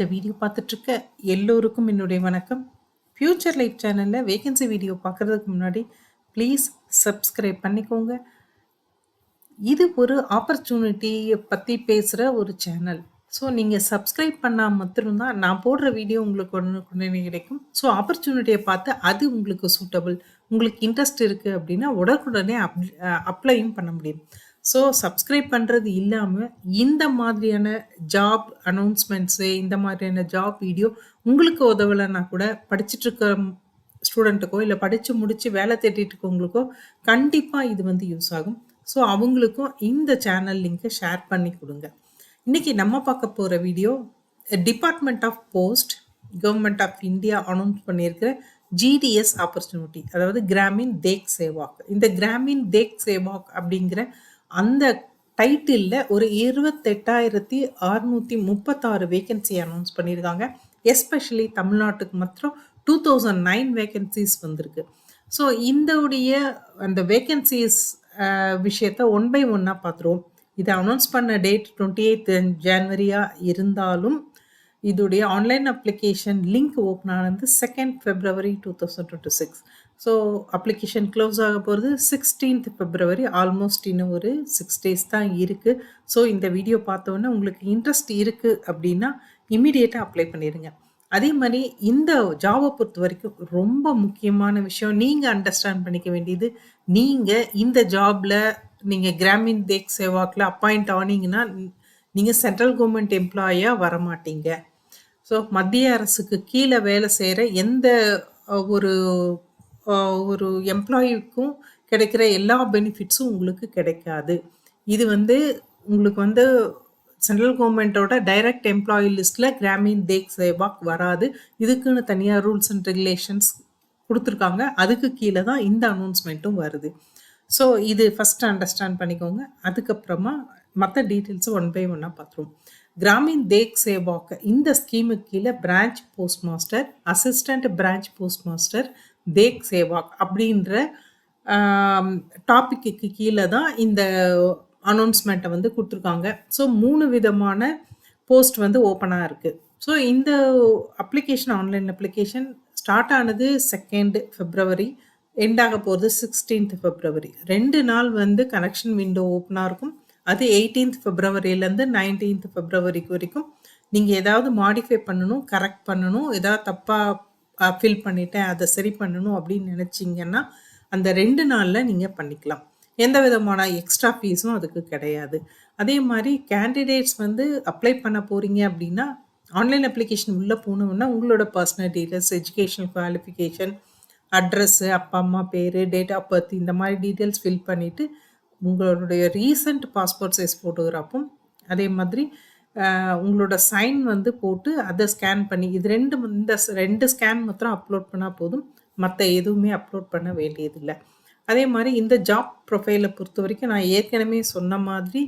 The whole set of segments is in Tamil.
இந்த வீடியோ பார்த்துட்ருக்க எல்லோருக்கும் என்னுடைய வணக்கம். ஃப்யூச்சர் லைஃப் சேனலில் வேகன்சி வீடியோ பார்க்குறதுக்கு முன்னாடி ப்ளீஸ் சப்ஸ்கிரைப் பண்ணிக்கோங்க. இது ஒரு ஆப்பர்ச்சுனிட்டியை பற்றி பேசுகிற ஒரு சேனல். ஸோ நீங்கள் சப்ஸ்கிரைப் பண்ணால் மட்டும்தான் நான் போடுற வீடியோ உங்களுக்கு உடனே கிடைக்கும். ஸோ ஆப்பர்ச்சுனிட்டியை பார்த்து அது உங்களுக்கு சூட்டபிள், உங்களுக்கு இன்ட்ரெஸ்ட் இருக்குது அப்படின்னா உடனுக்குடனே அப்ளையும் பண்ண முடியும். ஸோ சப்ஸ்கிரைப் பண்ணுறது இல்லாமல் இந்த மாதிரியான ஜாப் அனௌன்ஸ்மெண்ட்ஸு, இந்த மாதிரியான ஜாப் வீடியோ உங்களுக்கு உதவலைன்னா கூட படிச்சுட்ருக்க ஸ்டூடெண்ட்டுக்கோ இல்லை படித்து முடித்து வேலை தேடிட்டு இருக்கவங்களுக்கோ கண்டிப்பாக இது வந்து யூஸ் ஆகும். ஸோ அவங்களுக்கும் இந்த சேனல் லிங்க்கை ஷேர் பண்ணி கொடுங்க. இன்றைக்கி நம்ம பார்க்க போகிற video department of post government of India announce பண்ணியிருக்கிற ஜிடிஎஸ் ஆப்பர்ச்சுனிட்டி, அதாவது கிராமின் தேக் சேவாக். இந்த கிராமின் தேக் சேவாக் அப்படிங்கிற அந்த டைட்டிலில் ஒரு 28,636 வேகன்சி அனௌன்ஸ் பண்ணியிருக்காங்க. எஸ்பெஷலி தமிழ்நாட்டுக்கு மாத்திரம் 2009 வேகன்சிஸ் வந்திருக்கு. ஸோ இந்தோடைய அந்த வேகன்சிஸ் விஷயத்த ஒன் பை ஒன்னாக பார்த்துருவோம். இதை அனௌன்ஸ் பண்ண டேட் 28 ஜனவரியாக இருந்தாலும் இதோடைய ஆன்லைன் அப்ளிகேஷன் லிங்க் ஓப்பன் ஆனது 2 February 2026. ஸோ அப்ளிகேஷன் க்ளோஸ் ஆக போகிறது 16th February. ஆல்மோஸ்ட் இன்னும் ஒரு 6 days தான் இருக்குது. ஸோ இந்த வீடியோ பார்த்தோன்னே உங்களுக்கு இன்ட்ரெஸ்ட் இருக்குது அப்படின்னா இமீடியட்டாக அப்ளை பண்ணிடுங்க. அதே மாதிரி இந்த ஜாபை பொறுத்த வரைக்கும் ரொம்ப முக்கியமான விஷயம் நீங்கள் அண்டர்ஸ்டாண்ட் பண்ணிக்க வேண்டியது, நீங்கள் இந்த ஜாபில் நீங்கள் கிராமின் தேக் சேவாக்கில் அப்பாயிண்ட் ஆனீங்கன்னா நீங்கள் சென்ட்ரல் கவர்மெண்ட் எம்ப்ளாயாக வரமாட்டீங்க. ஸோ மத்திய அரசுக்கு கீழே வேலை செய்கிற எந்த ஒரு ஒரு எம்ப்ளாயிக்கும் கிடைக்கிற எல்லா பெனிஃபிட்ஸும் உங்களுக்கு கிடைக்காது. இது வந்து உங்களுக்கு வந்து சென்ட்ரல் கவர்மெண்ட்டோட டைரக்ட் எம்ப்ளாயி லிஸ்ட்டில் கிராமின் தேக் சேவாக் வராது. இதுக்குன்னு தனியாக ரூல்ஸ் அண்ட் ரெகுலேஷன்ஸ் கொடுத்துருக்காங்க. அதுக்கு கீழே தான் இந்த அனௌன்ஸ்மெண்ட்டும் வருது. ஸோ இது ஃபஸ்ட்டு அண்டர்ஸ்டாண்ட் பண்ணிக்கோங்க. அதுக்கப்புறமா மற்ற டீட்டெயில்ஸை ஒன் பை ஒன்னாக பார்த்துருவோம். கிராமின் தேக் சேவாக் இந்த ஸ்கீமுக்கு கீழே branch post master, assistant branch post master, Dak Sevak அப்படின்ற டாப்பிக்கு கீழே தான் இந்த அனௌன்ஸ்மெண்ட்டை வந்து கொடுத்துருக்காங்க. ஸோ 3 விதமான போஸ்ட் வந்து ஓப்பனாக இருக்குது. ஸோ இந்த அப்ளிகேஷன் ஆன்லைன் அப்ளிகேஷன் ஸ்டார்ட் ஆனது 2 February, எண்ட் ஆக போகிறது 16th February. 2 நாள் வந்து கனெக்ஷன் விண்டோ ஓப்பனாக இருக்கும். அது 18th Februaryலேருந்து 19th February வரைக்கும் நீங்கள் ஏதாவது மாடிஃபை பண்ணணும், கரெக்ட் பண்ணணும், ஏதாவது தப்பாக ஃபில் பண்ணிட்டேன் அதை சரி பண்ணணும் அப்படின்னு நினச்சிங்கன்னா அந்த 2 நாளில் நீங்கள் பண்ணிக்கலாம். எந்த விதமான எக்ஸ்ட்ரா ஃபீஸும் அதுக்கு கிடையாது. அதே மாதிரி கேண்டிடேட்ஸ் வந்து அப்ளை பண்ண போகிறீங்க அப்படின்னா ஆன்லைன் அப்ளிகேஷன் உள்ளே போகணுன்னா உங்களோட personal details, educational qualification, address, அப்பா அம்மா பேர், டேட் ஆஃப் பர்த், இந்த மாதிரி டீட்டெயில்ஸ் ஃபில் பண்ணிவிட்டு உங்களுடைய ரீசன்ட் பாஸ்போர்ட் சைஸ் ஃபோட்டோகிராஃபும் அதே மாதிரி உங்களோட சைன் வந்து போட்டு அதை ஸ்கேன் பண்ணி இந்த 2 ஸ்கேன் மாத்திரம் அப்லோட் பண்ணால் போதும். மற்ற எதுவுமே அப்லோட் பண்ண வேண்டியதில்லை. அதே மாதிரி இந்த ஜாப் ப்ரொஃபைலை பொறுத்த வரைக்கும் நான் ஏற்கனவே சொன்ன மாதிரி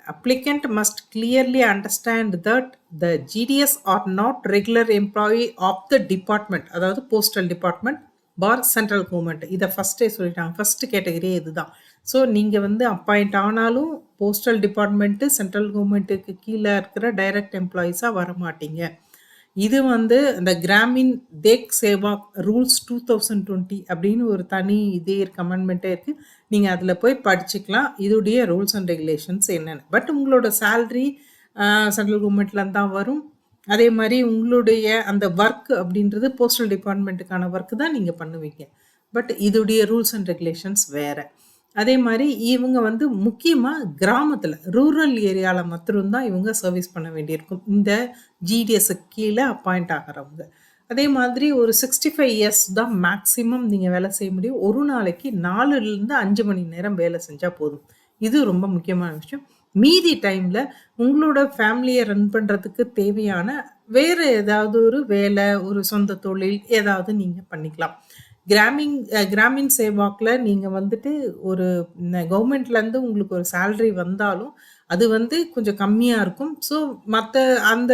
applicant must clearly understand that the GDS are not regular employee of the department, அதாவது போஸ்டல் டிபார்ட்மெண்ட் பார் சென்ட்ரல் கவர்மெண்ட். இதை ஃபஸ்ட்டே சொல்லிட்டாங்க. ஃபஸ்ட்டு கேட்டகரியே இதுதான். ஸோ நீங்கள் வந்து அப்பாயிண்ட் ஆனாலும் போஸ்டல் டிபார்ட்மெண்ட்டு சென்ட்ரல் கவர்மெண்ட்டுக்கு கீழே இருக்கிற டைரக்ட் எம்ப்ளாயீஸாக வரமாட்டீங்க. இது வந்து இந்த கிராமின் தேக் சேவாக் ரூல்ஸ் 2020 அப்படின்னு ஒரு தனி இதே கமெண்ட்மெண்ட்டே இருக்குது. நீங்கள் அதில் போய் படிச்சுக்கலாம் இதோடைய ரூல்ஸ் அண்ட் ரெகுலேஷன்ஸ் என்னென்னு. பட் உங்களோட சேல்ரி சென்ட்ரல் கவர்மெண்ட்லேருந்து தான் வரும். அதே மாதிரி உங்களுடைய அந்த ஒர்க் அப்படின்றது போஸ்டல் டிபார்ட்மெண்ட்டுக்கான ஒர்க்கு தான் நீங்கள் பண்ணுவீங்க. பட் இதோடைய ரூல்ஸ் அண்ட் ரெகுலேஷன்ஸ் வேறு. அதே மாதிரி இவங்க வந்து முக்கியமாக கிராமத்தில் ரூரல் ஏரியாவில் மட்டும்தான் இவங்க சர்வீஸ் பண்ண வேண்டியிருக்கும் இந்த ஜிடிஎஸ்க்கு கீழே அப்பாயிண்ட் ஆகிறவங்க. அதே மாதிரி ஒரு 65 years தான் மேக்ஸிமம் நீங்கள் வேலை செய்ய முடியும். ஒரு நாளைக்கு 4லேருந்து 5 மணி நேரம் வேலை செஞ்சால் போதும். இது ரொம்ப முக்கியமான விஷயம். மீதி டைமில் உங்களோட ஃபேமிலியை ரன் பண்ணுறதுக்கு தேவையான வேறு ஏதாவது ஒரு வேலை, ஒரு சொந்த தொழில் ஏதாவது நீங்கள் பண்ணிக்கலாம். கிராமின் சேவாக்கில் நீங்கள் வந்துட்டு ஒரு கவர்மெண்ட்லேருந்து உங்களுக்கு ஒரு சேல்ரி வந்தாலும் அது வந்து கொஞ்சம் கம்மியாக இருக்கும். ஸோ மற்ற அந்த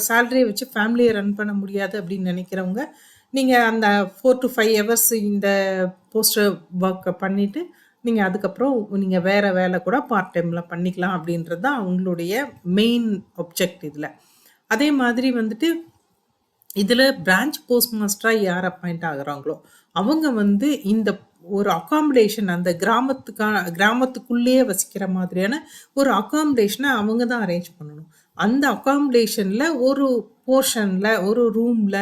சேல்ரியை வச்சு ஃபேமிலியை ரன் பண்ண முடியாது அப்படின்னு நினைக்கிறவங்க நீங்கள் அந்த 4 to 5 hours இந்த போஸ்டர் ஒர்க்கை பண்ணிவிட்டு நீங்கள் அதுக்கப்புறம் நீங்கள் வேறு வேலை கூட பார்ட் டைமில் பண்ணிக்கலாம் அப்படின்றது தான் அவங்களுடைய மெயின் ஆப்ஜெக்ட் இதில். அதே மாதிரி வந்துட்டு இதில் பிரான்ச் போஸ்ட் மாஸ்டராக யார் அப்பாயிண்ட் ஆகுறாங்களோ அவங்க வந்து இந்த ஒரு அகாமடேஷன் அந்த கிராமத்துக்குள்ளேயே வசிக்கிற மாதிரியான ஒரு அகாமடேஷனை அவங்க தான் அரேஞ்ச் பண்ணணும். அந்த அகாமடேஷனில் ஒரு போர்ஷனில் ஒரு ரூமில்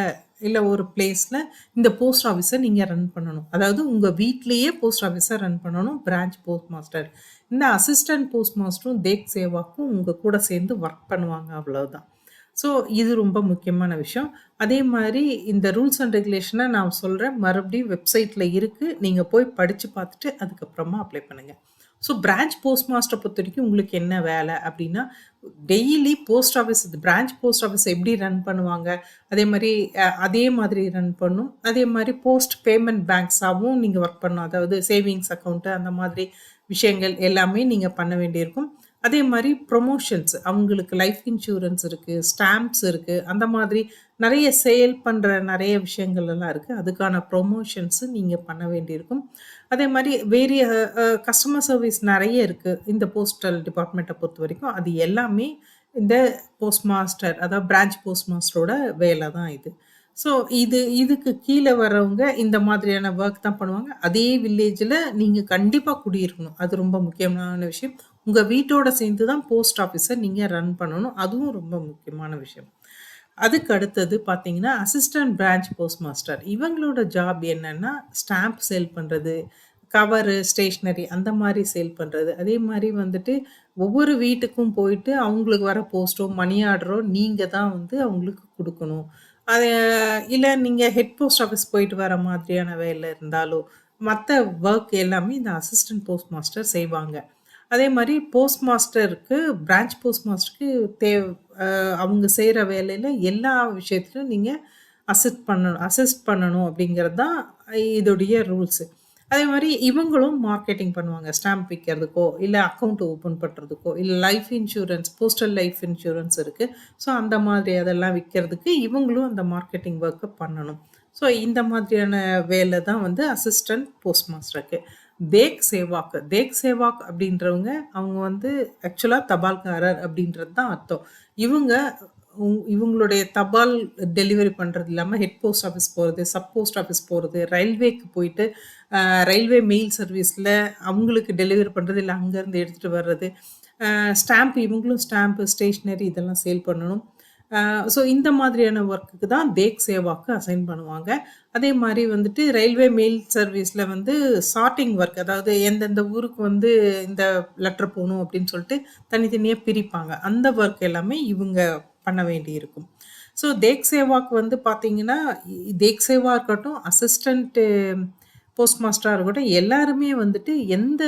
இல்லை ஒரு பிளேஸில் இந்த போஸ்ட் ஆஃபீஸை நீங்கள் ரன் பண்ணணும். அதாவது உங்கள் வீட்லேயே போஸ்ட் ஆஃபீஸை ரன் பண்ணணும் பிரான்ச் போஸ்ட் மாஸ்டர். இந்த அசிஸ்டன்ட் போஸ்ட் மாஸ்டரும் தேக் சேவாக்கும் உங்கள் கூட சேர்ந்து ஒர்க் பண்ணுவாங்க, அவ்வளவுதான். ஸோ இது ரொம்ப முக்கியமான விஷயம். அதே மாதிரி இந்த ரூல்ஸ் அண்ட் ரெகுலேஷனை நான் சொல்கிறேன், மறுபடியும் வெப்சைட்டில் இருக்குது, நீங்கள் போய் படித்து பார்த்துட்டு அதுக்கப்புறமா அப்ளை பண்ணுங்கள். ஸோ பிரான்ச் போஸ்ட் மாஸ்டரை பொறுத்த வரைக்கும் உங்களுக்கு என்ன வேலை அப்படின்னா, daily post office branch post office எப்படி ரன் பண்ணுவாங்க, அதே மாதிரி ரன் பண்ணும். அதே மாதிரி போஸ்ட் பேமெண்ட் பேங்க்ஸாகவும் நீங்கள் ஒர்க் பண்ணணும். அதாவது சேவிங்ஸ் அக்கௌண்ட்டு அந்த மாதிரி விஷயங்கள் எல்லாமே நீங்கள் பண்ண வேண்டியிருக்கும். அதே மாதிரி ப்ரொமோஷன்ஸ், அவங்களுக்கு லைஃப் இன்சூரன்ஸ் இருக்குது, ஸ்டாம்ப்ஸ் இருக்குது, அந்த மாதிரி நிறைய சேல் பண்ணுற நிறைய விஷயங்கள் எல்லாம் இருக்குது. அதுக்கான ப்ரொமோஷன்ஸு நீங்கள் பண்ண வேண்டியிருக்கும். அதே மாதிரி வேறிய கஸ்டமர் சர்வீஸ் நிறைய இருக்குது இந்த போஸ்டல் டிபார்ட்மெண்ட்டை பொறுத்த வரைக்கும். அது எல்லாமே இந்த போஸ்ட் மாஸ்டர், அதாவது பிரான்ச் போஸ்ட் மாஸ்டரோட வேலை தான் இது. ஸோ இதுக்கு கீழே வரவங்க இந்த மாதிரியான ஒர்க் தான் பண்ணுவாங்க. அதே வில்லேஜில் நீங்கள் கண்டிப்பாக குடியிருக்கணும். அது ரொம்ப முக்கியமான விஷயம். உங்கள் வீட்டோட சேர்ந்து தான் போஸ்ட் ஆஃபீஸை நீங்கள் ரன் பண்ணணும். அதுவும் ரொம்ப முக்கியமான விஷயம். அதுக்கு அடுத்தது பார்த்தீங்கன்னா, அசிஸ்டன்ட் பிரான்ச் போஸ்ட் மாஸ்டர். இவங்களோட ஜாப் என்னன்னா, ஸ்டாம்ப் சேல் பண்ணுறது, கவரு, ஸ்டேஷ்னரி அந்த மாதிரி சேல் பண்ணுறது. அதே மாதிரி வந்துட்டு ஒவ்வொரு வீட்டுக்கும் போயிட்டு அவங்களுக்கு வர போஸ்ட்டோ, மணி ஆர்டரோ நீங்கள் தான் வந்து அவங்களுக்கு கொடுக்கணும். அது இல்லை நீங்கள் ஹெட் போஸ்ட் ஆஃபீஸ் போயிட்டு வர மாதிரியான வேலை இருந்தாலோ, மற்ற ஒர்க் எல்லாமே இந்த அசிஸ்டன்ட் போஸ்ட் மாஸ்டர் செய்வாங்க. அதே மாதிரி போஸ்ட் மாஸ்டருக்கு பிரான்ச் போஸ்ட் மாஸ்டருக்கு அவங்க செய்கிற வேலையில் எல்லா விஷயத்துலையும் நீங்கள் அசிஸ்ட் பண்ணணும் அப்படிங்கிறது தான் இதோடைய ரூல்ஸு. அதே மாதிரி இவங்களும் மார்க்கெட்டிங் பண்ணுவாங்க. ஸ்டாம்ப் விற்கிறதுக்கோ, இல்லை அக்கௌண்ட் ஓப்பன் பண்ணுறதுக்கோ, இல்லை life insurance, postal life insurance இருக்குது. ஸோ அந்த மாதிரி அதெல்லாம் விற்கிறதுக்கு இவங்களும் அந்த மார்க்கெட்டிங் ஒர்க்கை பண்ணணும். ஸோ இந்த மாதிரியான வேலை தான் வந்து அசிஸ்டன்ட் போஸ்ட் மாஸ்டருக்கு. தேக் சேவாக் அப்படின்றவங்க அவங்க வந்து ஆக்சுவலாக தபால்காரர் அப்படின்றது தான் அர்த்தம். இவங்க இவங்களுடைய தபால் டெலிவரி பண்ணுறது இல்லாமல் ஹெட் போஸ்ட் ஆஃபீஸ் போகிறது, சப் போஸ்ட் ஆஃபீஸ் போகிறது, ரயில்வேக்கு போயிட்டு ரயில்வே மெயில் சர்வீஸில் அவங்களுக்கு டெலிவரி பண்ணுறது, இல்லை அங்கேருந்து எடுத்துகிட்டு வர்றது, ஸ்டாம்ப் இவங்களும் ஸ்டாம்ப்பு, ஸ்டேஷ்னரி இதெல்லாம் சேல் பண்ணணும். ஸோ இந்த மாதிரியான ஒர்க்குக்கு தான் தேக் சேவாக்கு அசைன் பண்ணுவாங்க. அதே மாதிரி வந்துட்டு ரயில்வே மெயில் சர்வீஸில் வந்து சார்ட்டிங் ஒர்க், அதாவது எந்தெந்த ஊருக்கு வந்து இந்த லெட்டர் போகணும் அப்படின்னு சொல்லிட்டு தனித்தனியாக பிரிப்பாங்க. அந்த ஒர்க் எல்லாமே இவங்க பண்ண வேண்டி இருக்கும். ஸோ தேக் சேவாக்கு வந்து பார்த்தீங்கன்னா, தேக் சேவா இருக்கட்டும், அசிஸ்டண்ட்டு போஸ்ட் மாஸ்டராக இருக்கட்டும், எல்லாருமே வந்துட்டு எந்த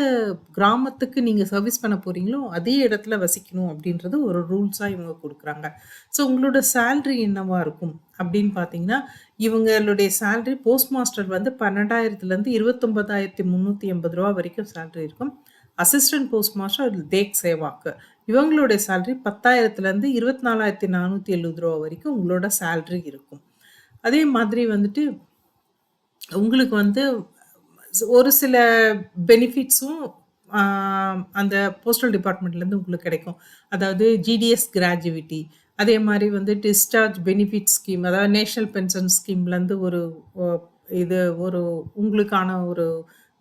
கிராமத்துக்கு நீங்கள் சர்வீஸ் பண்ண போகிறீங்களோ அதே இடத்துல வசிக்கணும் அப்படின்றது ஒரு ரூல்ஸாக இவங்க கொடுக்குறாங்க. ஸோ உங்களோட சேல்ரி என்னவா இருக்கும் அப்படின்னு பார்த்தீங்கன்னா, இவங்களுடைய சேல்ரி போஸ்ட் மாஸ்டர் வந்து 12,000லேருந்து 29,380 ரூபா வரைக்கும் சேல்ரி இருக்கும். அசிஸ்டன்ட் போஸ்ட் மாஸ்டர் தேக் சேவாக்கு இவங்களுடைய சேல்ரி 10,000லேருந்து 24,470 ரூபா வரைக்கும் உங்களோட சேல்ரி இருக்கும். அதே மாதிரி வந்துட்டு உங்களுக்கு வந்து ஒரு சில பெனிஃபிட்ஸும் அந்த போஸ்டல் டிபார்ட்மெண்ட்லேருந்து உங்களுக்கு கிடைக்கும். அதாவது ஜிடிஎஸ் கிராஜுவிட்டி, அதே மாதிரி வந்து டிஸ்சார்ஜ் பெனிஃபிட் ஸ்கீம், அதாவது நேஷனல் பென்ஷன் ஸ்கீம்லேருந்து இது ஒரு உங்களுக்கான ஒரு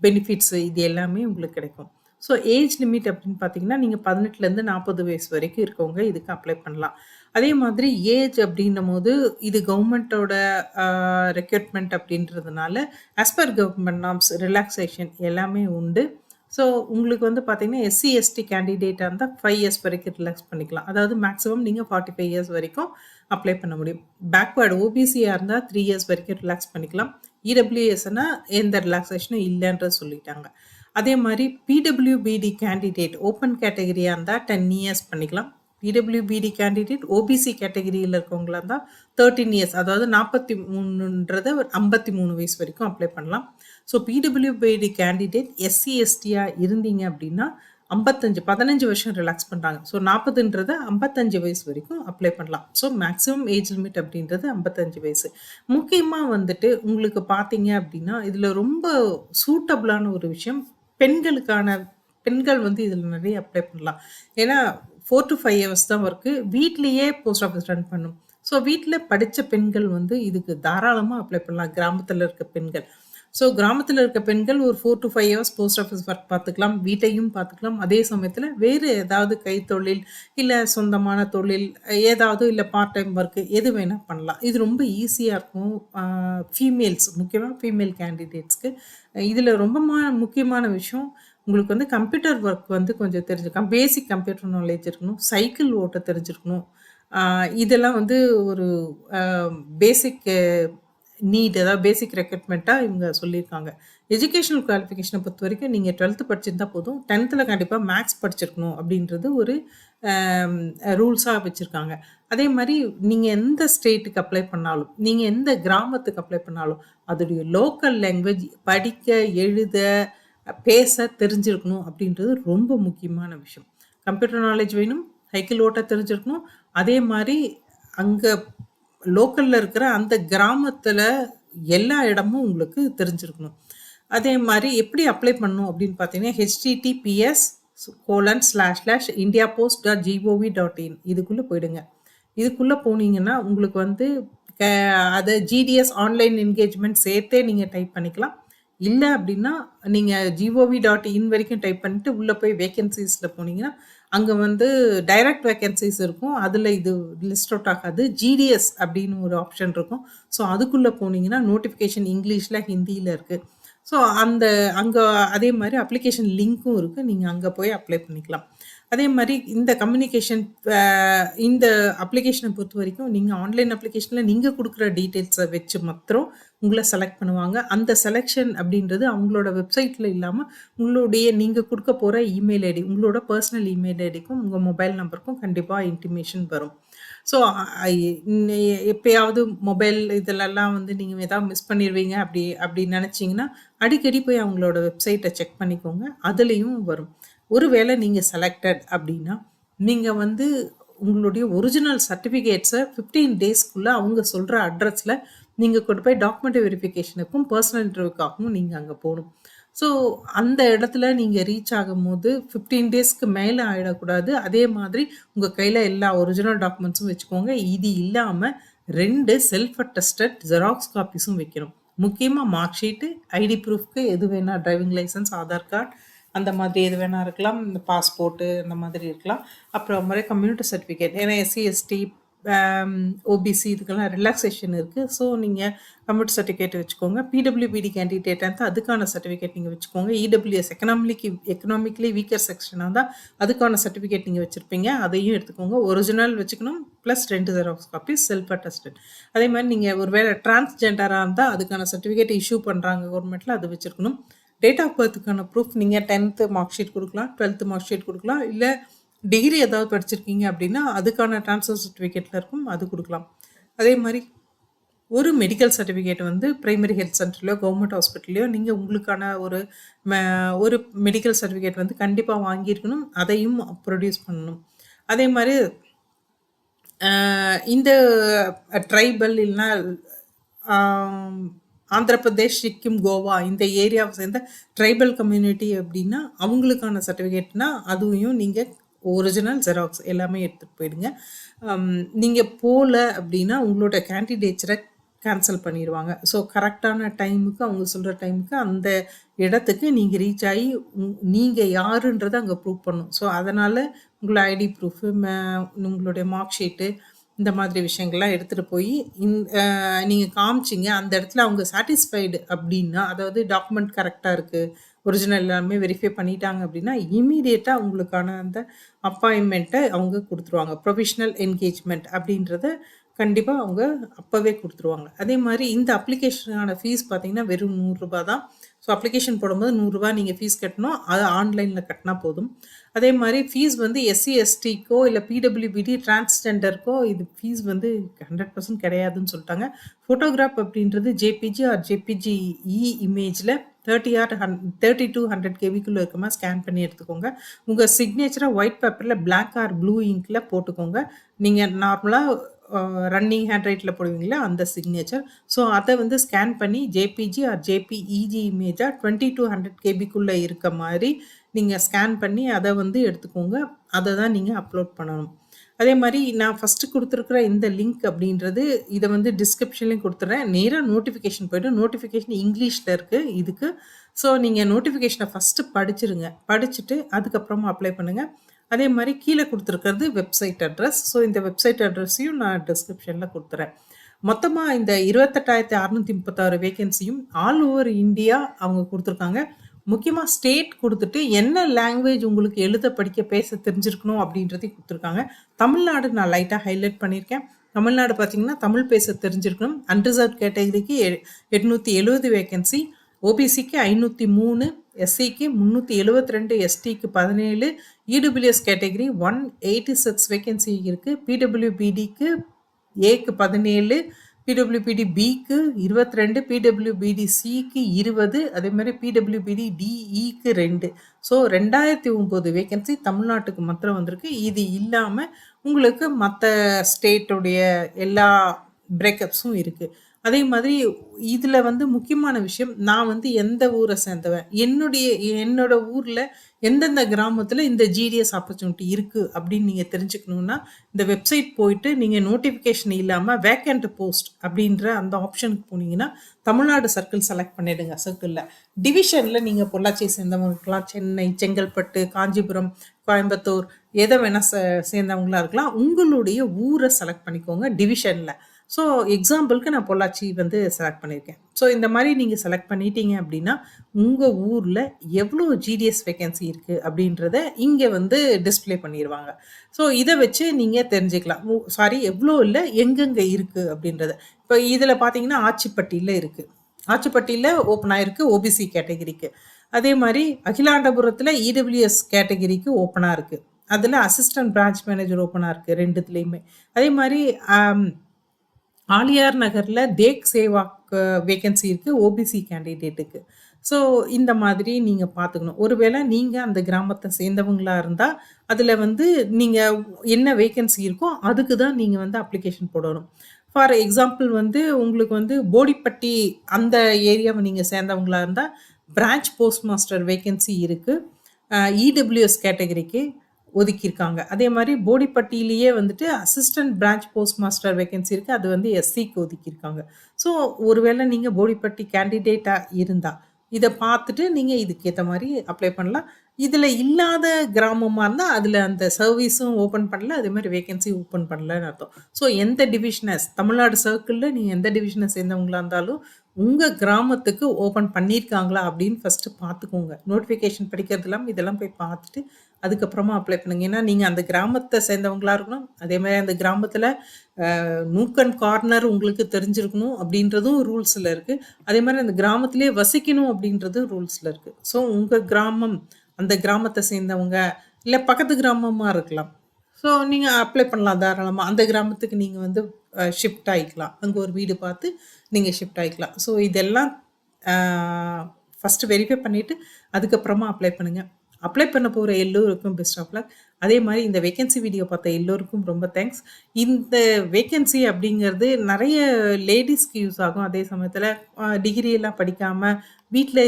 பெனிஃபிட்ஸ், இது எல்லாமே உங்களுக்கு கிடைக்கும். ஸோ ஏஜ் லிமிட் அப்படின்னு பார்த்தீங்கன்னா, நீங்கள் 18லேருந்து 40 வயசு வரைக்கும் இருக்கவங்க இதுக்கு அப்ளை பண்ணலாம். அதே மாதிரி ஏஜ் அப்படின்னும்போது இது கவர்மெண்ட்டோட ரெக்ரூட்மெண்ட் அப்படின்றதுனால as per government norms relaxation எல்லாமே உண்டு. ஸோ உங்களுக்கு வந்து பார்த்தீங்கன்னா, எஸ்சி, எஸ்டி கேண்டிடேட்டாக இருந்தால் 5 இயர்ஸ் வரைக்கும் ரிலாக்ஸ் பண்ணிக்கலாம். அதாவது மேக்ஸிமம் நீங்கள் 45 இயர்ஸ் வரைக்கும் அப்ளை பண்ண முடியும். பேக்வேர்டு ஓபிசியாக இருந்தால் 3 இயர்ஸ் வரைக்கும் ரிலாக்ஸ் பண்ணிக்கலாம். இடபிள்யூஎஸ்னா எந்த ரிலாக்ஸேஷனும் இல்லைன்றது சொல்லிட்டாங்க. அதே மாதிரி பிடபிள்யூபிடி கேண்டிடேட் ஓப்பன் கேட்டகரியாக இருந்தால் 10 இயர்ஸ் பண்ணிக்கலாம். பிடபிள்யூபிடி கேண்டிடேட் ஓபிசி கேட்டகரியில் இருக்கவங்களா இருந்தால் 13 இயர்ஸ், அதாவது 43ன்றத 53 வயசு வரைக்கும் அப்ளை பண்ணலாம். ஸோ பிடபிள்யூபிடி கேண்டிடேட் எஸ்சி எஸ்டியாக இருந்தீங்க அப்படின்னா 15 வருஷம் ரிலாக்ஸ் பண்ணுறாங்க. ஸோ 40ன்றத 55 வயசு வரைக்கும் அப்ளை பண்ணலாம். ஸோ மேக்ஸிமம் ஏஜ் லிமிட் அப்படின்றது 55 வயசு. முக்கியமாக வந்துட்டு உங்களுக்கு பார்த்தீங்க அப்படின்னா, இதில் ரொம்ப சூட்டபிளான ஒரு விஷயம் பெண்கள் வந்து இதில் நிறைய அப்ளை பண்ணலாம். ஏன்னா 4 to 5 ஹவர்ஸ் தான் ஒர்க்கு. வீட்லயே போஸ்ட் ஆஃபிஸ் ரன் பண்ணும். ஸோ வீட்ல படிச்ச பெண்கள் வந்து இதுக்கு தாராளமா அப்ளை பண்ணலாம். கிராமத்துல இருக்க பெண்கள். ஸோ கிராமத்துல இருக்க பெண்கள் ஒரு 4 to 5 hours post office work பார்த்துக்கலாம். வீட்டையும் பார்த்துக்கலாம். அதே சமயத்துல வேறு ஏதாவது கைத்தொழில், இல்ல சொந்தமான தொழில், ஏதாவது இல்ல பார்ட் டைம் ஒர்க் எது வேணா பண்ணலாம். இது ரொம்ப ஈஸியா இருக்கும். ஃபீமேல்ஸ் முக்கியமா ஃபீமேல் கேண்டிடேட்ஸ்க்கு. இதுல ரொம்ப முக்கியமான விஷயம், உங்களுக்கு வந்து கம்ப்யூட்டர் ஒர்க் வந்து கொஞ்சம் தெரிஞ்சிருக்கணும். பேசிக் கம்ப்யூட்டர் நாலேட்ஜ் இருக்கணும். சைக்கிள் ஓட்ட தெரிஞ்சிருக்கணும். இதெல்லாம் வந்து ஒரு அ பேசிக் நீட் அதாவது பேசிக் ரெக்ரூட்மெண்ட்டா இவங்க சொல்லியிருக்காங்க. எஜுகேஷனல் குவாலிஃபிகேஷன பொறுத்தவரைக்கும் நீங்க 12த் படிச்சிருந்தா போதும். 10த்ல கண்டிப்பா மேத்ஸ் படிச்சிருக்கணும் அப்படின்றது ஒரு அம் ரூல்ஸா வச்சிருக்காங்க. அதே மாரி நீங்க எந்த ஸ்டேட்டுக்கு அப்ளை பண்ணாலும், நீங்க எந்த கிராமத்துக்கு அப்ளை பண்ணாலும், அதோடைய லோக்கல் லாங்குவேஜ் படிக்க, எழுத, பேச தெரிஞ்சிருக்கணும் அப்படின்றது ரொம்ப முக்கியமான விஷயம். கம்ப்யூட்டர் நாலேட்ஜ் வேணும், சைக்கிள் ஓட்ட தெரிஞ்சிருக்கணும். அதே மாரி அங்க லோக்கல்ல இருக்கிற அந்த கிராமத்துல எல்லா இடமும் உங்களுக்கு தெரிஞ்சிருக்கணும். அதே மாரி எப்படி அப்ளை பண்ணணும் அப்படின்னு பார்த்தீங்கன்னா, https://indiapost.gov.in இதுக்குள்ள போயிடுங்க. இதுக்குள்ள போனீங்கன்னா, உங்களுக்கு வந்து க அத ஜிடிஎஸ் ஆன்லைன் என்கேஜ்மென்ட் சேர்த்தே நீங்க டைப் பண்ணிக்கலாம். இல்ல அப்படின்னா, நீங்க gov.in வரைக்கும் டைப் பண்ணிட்டு, உள்ள போய் வேக்கன்ஸீஸ்ல போனீங்கன்னா, அங்க வந்து டைரக்ட் வேக்கன்ஸீஸ் இருக்கும். அதுல இது லிஸ்ட் அவுட் ஆகாது. ஜிடிஎஸ் அப்படின்னு ஒரு ஆப்ஷன் இருக்கும். ஸோ அதுக்குள்ள போனீங்கன்னா, நோட்டிஃபிகேஷன் இங்கிலீஷ்ல, ஹிந்தியில இருக்கு. ஸோ அந்த அங்க அதே மாரி அப்ளிகேஷன் லிங்க்கும் இருக்கு. நீங்க அங்க போய் அப்ளை பண்ணிக்கலாம். அதே மாரி இந்த கம்யூனிகேஷன் அ இந்த அப்ளிகேஷன பொறுத்தவரைக்கும், நீங்க ஆன்லைன் அப்ளிகேஷன்ல நீங்க குடுக்குற டீட்டெயில்ஸ வச்சு மாத்திரம் உங்கள செலக்ட் பண்ணுவாங்க. அந்த செலக்ஷன் அப்படின்றது அவங்களோட வெப்சைட்ல இல்லாம, உங்களுடைய நீங்க குடுக்க போற இமெயில் ஐடி, உங்களோட பெர்சனல் இமெயில் ஐடிக்கும், உங்க மொபைல் நம்பருக்கும் கண்டிப்பா இன்டிமேஷன் வரும். ஸோ எப்பயாவது மொபைல் இதுலலாம் வந்து நீங்க ஏதாவது மிஸ் பண்ணிருவீங்க அப்படி அப்படி நெனச்சீங்கன்னா, அடிக்கடி போய் அவங்களோட வெப்சைட்ட செக் பண்ணிக்கோங்க. அதுலயும் வரும். ஒருவேளை நீங்க செலக்டட் அப்படின்னா, நீங்க வந்து உங்களுடைய ஒரிஜினல் சர்டிஃபிகேட்ஸ 15 டேஸ்க்குள்ள அவங்க சொல்ற அட்ரஸ்ல நீங்க கொண்டு போய் டாக்குமெண்ட் வெரிஃபிகேஷனுக்கும், பெர்சனல் இன்டர்வியூக்காகவும் நீங்க அங்க போணும். ஸோ அந்த இடத்துல நீங்க ரீச் ஆகும்போது 15 டேஸ்க்கு மேல ஆயிடக்கூடாது. அதே மாதிரி உங்க கையில எல்லா ஒரிஜினல் டாக்குமெண்ட்ஸும் வச்சுக்கோங்க. இது இல்லாம 2 செல்ஃப் அட்டஸ்டட் ஜெராக்ஸ் காப்பீஸும் வைக்கணும். முக்கியமா மார்க் ஷீட்டு, ஐடி ப்ரூஃப்க்கு எது வேணா டிரைவிங் லைசென்ஸ், ஆதார் கார்ட் அந்த மாதிரி எது வேணா இருக்கலாம். இந்த பாஸ்போர்ட்டு அந்த மாதிரி இருக்கலாம். அப்புறம் மாரி கம்யூனிட்டி சர்டிஃபிகேட். ஏன்னா எஸ்சி, எஸ்டி, ஓபிசி இதுக்கெல்லாம் ரிலாக்சேஷன் இருக்கு. ஸோ நீங்க கம்யூனிட்டி சர்டிஃபிகேட் வச்சுக்கோங்க. பிடபிள்யூபிடி கேண்டிடேட்டா இருந்தா அதுக்கான சர்டிஃபிகேட் நீங்க வச்சுக்கோங்க. இடபிள்யூஎஸ் எக்கனாமிக்கலி வீக்கர் செக்ஷனா இருந்தா அதுக்கான சர்டிஃபிகேட் நீங்க வச்சிருப்பீங்க. அதையும் எடுத்துக்கோங்க. ஒரிஜினல் வச்சுக்கணும். Plus 2 xerox copies self attested. அதே மாரி நீங்க ஒரு வேளை டிரான்ஸ்ஜெண்டரா இருந்தா அதுக்கான சர்டிஃபிகேட் இஷ்யூ பண்றாங்க கவர்மெண்ட்ல அது வச்சிருக்கணும். டேட் ஆஃப் பர்த்துக்கான ப்ரூஃப் நீங்க 10த் மார்க் ஷீட் குடுக்கலாம். 12த் மார்க் ஷீட் குடுக்கலாம். இல்ல டிகிரி ஏதாவது படிச்சிருக்கீங்க அப்படின்னா, அதுக்கான ட்ரான்ஸ்ஃபர் சர்டிஃபிகேட்ல இருக்கும். அது குடுக்கலாம். அதே மாரி ஒரு மெடிக்கல் சர்டிஃபிகேட் வந்து பிரைமரி ஹெல்த் சென்டர்லயோ, கவர்மெண்ட் ஹாஸ்பிட்டல்லயோ நீங்க உங்களுக்கான ம ஒரு மெடிக்கல் சர்டிஃபிகேட் வந்து கண்டிப்பா வாங்கியிருக்கணும். அதையும் ப்ரொடியூஸ் பண்ணணும். அதே மாரி இந்த ட்ரைபல் இல்லன்னா ஆம் ஆந்திர பிரதேஷ், சிக்கிம், கோவா இந்த ஏரியாவை சேர்ந்த ட்ரைபல் கம்யூனிட்டி அப்படின்னா, அவங்களுக்கான சர்டிஃபிகேட்னா அதுவையும் நீங்க ஒரிஜினல் ஜெராக்ஸ் எல்லாமே எடுத்துட்டு போயிடுங்க. நீங்க போல அப்படின்னா, உங்களோட கேண்டிடேச்சர கேன்சல் பண்ணிருவாங்க. ஸோ கரெக்ட்டான டைமுக்கு அவங்க சொல்ற டைமுக்கு அந்த இடத்துக்கு நீங்க ரீச் ஆயி, நீங்க யாருன்றத அங்க ப்ரூவ் பண்ணணும். ஸோ அதனால உங்களோட ஐடி ப்ரூஃபு, உங்களுடைய மார்க் ஷீட்டு இந்த மாதிரி விஷயங்கள்லாம் எடுத்துட்டு போயி, நீங்க காமிச்சீங்க. அந்த இடத்துல அவங்க சாட்டிஸ்ஃபைடு அப்படின்னா, அதாவது டாக்குமெண்ட் கரெக்ட்டா இருக்கு. ஒரிஜினல் எல்லாமே வெரிஃபை பண்ணிட்டாங்க அப்படின்னா, இம்மீடியட்டா உங்களுக்கான அந்த அப்பாயின்ட்மென்ட்ட அவங்க குடுத்துருவாங்க. ப்ரொவிஷனல் என்கேஜ்மென்ட் அப்படின்றத கண்டிப்பா அவங்க அப்பவே குடுத்துருவாங்க. அதே மாரி இந்த அப்ளிகேஷனுக்கான ஃபீஸ் பார்த்தீங்கன்னா, வெறும் ரூ. 100 தான். ஸோ அப்ளிகேஷன் போடும்போது ரூ. 100 நீங்க ஃபீஸ் கட்டணும். அது ஆன்லைன்ல கட்டினா போதும். அதே மாரி ஃபீஸ் வந்து எஸ்சி, எஸ்டிக்கோ இல்ல பிடபிள்யூபிடி, டிரான்ஸ்ஜெண்டருக்கோ இது ஃபீஸ் வந்து 100% கிடையாதுன்னு சொல்ட்டாங்க. ஃபோட்டோகிராஃப் அப்படின்றது ஜேபிஜி ஆர் ஜேபிஜி இமேஜ்ல 30 டூ 100 கேபிக்குள்ள இருக்க மாரி ஸ்கேன் பண்ணி எடுத்துக்கோங்க. உங்க சிக்னேச்சர ஒயிட் பேப்பர்ல பிளாக் ஆர் ப்ளூ இங்க்ல போட்டுக்கோங்க. நீங்க நார்மலா ரன்னிங் ஹேண்ட் ரைட்டில் போடுவீங்களா அந்த சிக்னேச்சர். ஸோ அதை வந்து ஸ்கேன் பண்ணி ஜேபிஜி ஆர் ஜேபிஇஜி இமேஜாக 20 to 100 கேபிக்குள்ளே இருக்க மாதிரி நீங்கள் ஸ்கேன் பண்ணி அதை வந்து எடுத்துக்கோங்க. அதை தான் நீங்கள் அப்லோட் பண்ணணும். அதே மாதிரி நான் ஃபஸ்ட்டு கொடுத்துருக்குற இந்த லிங்க் அப்படின்றது இதை வந்து டிஸ்கிரிப்ஷன்லேயும் கொடுத்துட்றேன். நேராக நோட்டிஃபிகேஷன் போய்ட்டு நோட்டிஃபிகேஷன் இங்கிலீஷில் இருக்குது இதுக்கு. ஸோ நீங்கள் நோட்டிஃபிகேஷனை ஃபஸ்ட்டு படிச்சிருங்க. படிச்சுட்டு அதுக்கப்புறமா அப்ளை பண்ணுங்கள். அதே மாதிரி கீழே கொடுத்துருக்கிறது வெப்சைட் அட்ரஸ். ஸோ இந்த வெப்சைட் அட்ரஸையும் நான் டிஸ்கிரிப்ஷனில் கொடுத்துறேன். மொத்தமாக இந்த 28,636 வேகன்சியும் ஆல் ஓவர் இந்தியா அவங்க கொடுத்துருக்காங்க. முக்கியமாக ஸ்டேட் கொடுத்துட்டு என்ன லாங்குவேஜ் உங்களுக்கு எழுத படிக்க பேச தெரிஞ்சிருக்கணும் அப்படின்றதையும் கொடுத்துருக்காங்க. தமிழ்நாடு நான் லைட்டாக ஹைலைட் பண்ணியிருக்கேன். தமிழ்நாடு பார்த்தீங்கன்னா தமிழ் பேச தெரிஞ்சிருக்கணும். அன்ரிசர்வ் கேட்டகரிக்கு 870 வேகன்சி, ஓபிசிக்கு 503, எஸ்சிக்கு 372, எஸ்டிக்கு 17, இடபிள்யூஎஸ் கேட்டகரி 186 வேகன்சி இருக்குது. பிடபிள்யூபிடிக்கு ஏக்கு 17, பிடபிள்யூபிடி பிக்கு 22, பிடபிள்யூபிடி சிக்கு 20, அதே மாதிரி பிடபிள்யூபிடி டிஇக்கு 2. ஸோ 2009 வேகன்சி தமிழ்நாட்டுக்கு மாத்திரம் வந்திருக்கு. இது இல்லாமல் உங்களுக்கு மற்ற ஸ்டேட்டுடைய எல்லா பிரேக்கப்ஸும் இருக்குது. அதே மாதிரி இதில் வந்து முக்கியமான விஷயம், நான் வந்து எந்த ஊரை சேர்ந்தவன், என்னோட ஊரில் எந்தெந்த கிராமத்தில் இந்த ஜிடிஎஸ் ஆப்பர்ச்சுனிட்டி இருக்குது அப்படின்னு நீங்கள் தெரிஞ்சுக்கணுன்னா இந்த வெப்சைட் போயிட்டு நீங்கள் நோட்டிஃபிகேஷன் இல்லாமல் வேக்கண்ட் போஸ்ட் அப்படின்ற அந்த ஆப்ஷனுக்கு போனீங்கன்னா தமிழ்நாடு சர்க்கிள் செலக்ட் பண்ணிவிடுங்க. சர்க்கிளில் டிவிஷனில் நீங்கள் பொள்ளாச்சி சேர்ந்தவங்களுக்கெல்லாம் சென்னை, செங்கல்பட்டு, காஞ்சிபுரம், கோயம்புத்தூர் எதை வேணால் சேர்ந்தவங்களா இருக்கலாம். உங்களுடைய ஊரை செலக்ட் பண்ணிக்கோங்க டிவிஷனில். ஸோ எக்ஸாம்பிளுக்கு நான் பொள்ளாச்சி வந்து செலக்ட் பண்ணியிருக்கேன். ஸோ இந்த மாதிரி நீங்கள் செலக்ட் பண்ணிட்டீங்க அப்படின்னா உங்கள் ஊரில் எவ்வளோ ஜிடிஎஸ் வேகன்சி இருக்குது அப்படின்றத இங்கே வந்து டிஸ்பிளே பண்ணிடுவாங்க. ஸோ இதை வச்சு நீங்கள் தெரிஞ்சுக்கலாம். எவ்வளோ இல்லை, எங்கெங்கே இருக்குது அப்படின்றத. இப்போ இதில் பார்த்தீங்கன்னா ஆச்சிப்பட்டியில் இருக்குது. ஆச்சிப்பட்டியில் ஓப்பன் ஆகிருக்கு ஓபிசி கேட்டகிரிக்கு. அதே மாதிரி அகிலாண்டபுரத்தில் இடபிள்யூஎஸ் கேட்டகிரிக்கு ஓப்பனாக இருக்குது. அதில் அசிஸ்டன்ட் பிரான்ச் மேனேஜர் ஓப்பனாக இருக்குது ரெண்டுத்துலேயுமே. அதே மாதிரி ஆலியார் நகரில் தேக் சேவாக்கு வேகன்சி இருக்குது ஓபிசி கேண்டிடேட்டுக்கு. ஸோ இந்த மாதிரி நீங்கள் பார்த்துக்கணும். ஒருவேளை நீங்கள் அந்த கிராமத்தை சேர்ந்தவங்களாக இருந்தால் அதில் வந்து நீங்கள் என்ன வேகன்சி இருக்கோ அதுக்கு தான் நீங்கள் வந்து அப்ளிகேஷன் போடணும். ஃபார் எக்ஸாம்பிள் வந்து உங்களுக்கு வந்து போடிப்பட்டி அந்த ஏரியாவை நீங்கள் சேர்ந்தவங்களாக இருந்தால் பிரான்ச் போஸ்ட் மாஸ்டர் வேகன்சி இருக்குது, இடபிள்யூஎஸ் கேட்டகரிக்கு ஒதுக்கியிருக்காங்க. அதே மாதிரி போடிப்பட்டியிலேயே வந்துட்டு assistant branch post master vacancy இருக்குது, அது வந்து எஸ்சிக்கு ஒதுக்கியிருக்காங்க. ஸோ ஒருவேளை நீங்கள் போடிப்பட்டி கேண்டிடேட்டாக இருந்தால் இதை பார்த்துட்டு நீங்கள் இதுக்கேற்ற மாதிரி அப்ளை பண்ணலாம். இதில் இல்லாத கிராமமாக இருந்தால் அதில் அந்த சர்வீஸும் ஓப்பன் பண்ணல, அதே மாதிரி வேகன்சி ஓப்பன் பண்ணலன்னு அர்த்தம். ஸோ எந்த டிவிஷனை தமிழ்நாடு சர்க்கிளில் நீங்கள் எந்த டிவிஷனை சேர்ந்தவங்களா இருந்தாலும் உங்கள் கிராமத்துக்கு ஓப்பன் பண்ணியிருக்காங்களா அப்படின்னு ஃபஸ்ட்டு பார்த்துக்கோங்க. நோட்டிஃபிகேஷன் படிக்கிறது இல்லாமல் இதெல்லாம் போய் பார்த்துட்டு அதுக்கப்புறமா அப்ளை பண்ணுங்க. ஏன்னா நீங்கள் அந்த கிராமத்தை சேர்ந்தவங்களா இருக்கணும். அதே மாதிரி அந்த கிராமத்தில் நூக் அண்ட் கார்னர் உங்களுக்கு தெரிஞ்சிருக்கணும் அப்படின்றதும் ரூல்ஸில் இருக்குது. அதே மாதிரி அந்த கிராமத்திலே வசிக்கணும் அப்படின்றதும் ரூல்ஸில் இருக்குது. ஸோ உங்கள் கிராமம், அந்த கிராமத்தை சேர்ந்தவங்க இல்லை பக்கத்து கிராமமாக இருக்கலாம். ஸோ நீங்கள் அப்ளை பண்ணலாம் தாராளமாக. அந்த கிராமத்துக்கு நீங்கள் வந்து ஷிஃப்ட் ஆகிக்கலாம். அங்கே ஒரு வீடு பார்த்து நீங்கள் ஷிஃப்ட் ஆகிக்கலாம். ஸோ இதெல்லாம் ஃபஸ்ட்டு வெரிஃபை பண்ணிவிட்டு அதுக்கப்புறமா அப்ளை பண்ணுங்கள். அப்ளை பண்ண போகிற எல்லோருக்கும் பெஸ்ட் ஆஃப் லக். அதே மாதிரி இந்த வேகன்சி வீடியோ பார்த்த எல்லோருக்கும் ரொம்ப தேங்க்ஸ். இந்த வேகன்சி அப்படிங்கிறது நிறைய லேடிஸ்க்கு யூஸ் ஆகும். அதே சமயத்தில் டிகிரியெல்லாம் படிக்காமல் வீட்டில்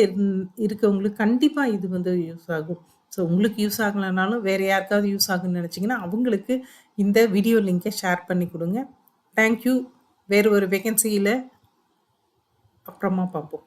இருக்கவங்களுக்கு கண்டிப்பாக இது வந்து யூஸ் ஆகும். ஸோ உங்களுக்கு யூஸ் ஆகலைனாலும் வேறு யாருக்காவது யூஸ் ஆகுன்னு நினச்சிங்கன்னா அவங்களுக்கு இந்த வீடியோ லிங்கை ஷேர் பண்ணி கொடுங்க. தேங்க்யூ. வேறு ஒரு வேகன்சியில் அப்புறமா பார்ப்போம்.